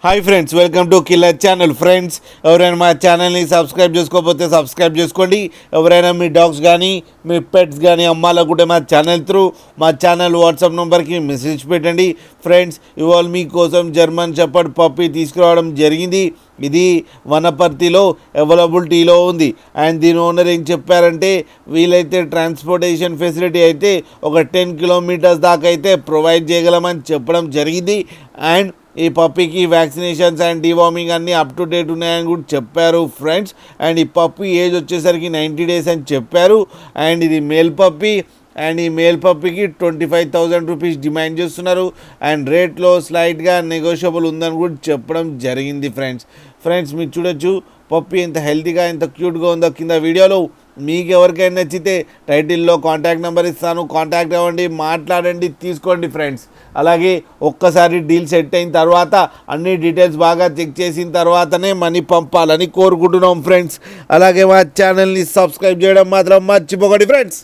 Hi friends, welcome to killer channel. Friends, ఎవరైనా మా ఛానల్ని సబ్స్క్రైబ్ చేసుకోకపోతే సబ్స్క్రైబ్ చేసుకోండి. ఎవరైనా మీ డాగ్స్ కానీ మీ పెట్స్ కానీ అమ్మాలనుకుంటే మా ఛానల్ త్రూ మా ఛానల్ వాట్సాప్ నెంబర్కి మెసేజ్ పెట్టండి. ఫ్రెండ్స్, ఇవాళ మీకోసం జర్మన్ షెపర్డ్ పప్పీ తీసుకురావడం జరిగింది. ఇది వనపర్తిలో అవైలబిలిటీలో ఉంది. అండ్ దీని ఓనర్ ఏం చెప్పారంటే, వీలైతే ట్రాన్స్పోర్టేషన్ ఫెసిలిటీ అయితే ఒక 10 కిలోమీటర్స్ దాకా అయితే ప్రొవైడ్ చేయగలమని చెప్పడం జరిగింది. అండ్ ఈ పప్పీకి వ్యాక్సినేషన్స్ అండ్ డివార్మింగ్ అన్నీ అప్ టు డేట్ ఉన్నాయని కూడా చెప్పారు ఫ్రెండ్స్. అండ్ ఈ పప్పీ ఏజ్ వచ్చేసరికి 90 డేస్ అని చెప్పారు. అండ్ ఇది మేల్ పప్పీ. అండ్ ఈ మేల్ పప్పీకి 25,000 రూపీస్ డిమాండ్ చేస్తున్నారు. అండ్ రేట్లో స్లైట్గా నెగోషియబుల్ ఉందని కూడా చెప్పడం జరిగింది ఫ్రెండ్స్ మీరు చూడొచ్చు పప్పీ ఎంత హెల్తీగా ఎంత క్యూట్గా ఉందో. కింద వీడియోలో మీకు ఎవరికైనా నచ్చితే టైటిల్లో కాంటాక్ట్ నెంబర్ ఇస్తాను, కాంటాక్ట్ అవ్వండి, మాట్లాడండి, తీసుకోండి ఫ్రెండ్స్. అలాగే ఒక్కసారి డీల్ సెట్ అయిన తర్వాత అన్ని డీటెయిల్స్ బాగా చెక్ చేసిన తర్వాతనే మనీ పంపాలని కోరుకుంటున్నాం ఫ్రెండ్స్. అలాగే మా ఛానల్ని సబ్స్క్రైబ్ చేయడం మాత్రం మర్చిపోకండి ఫ్రెండ్స్.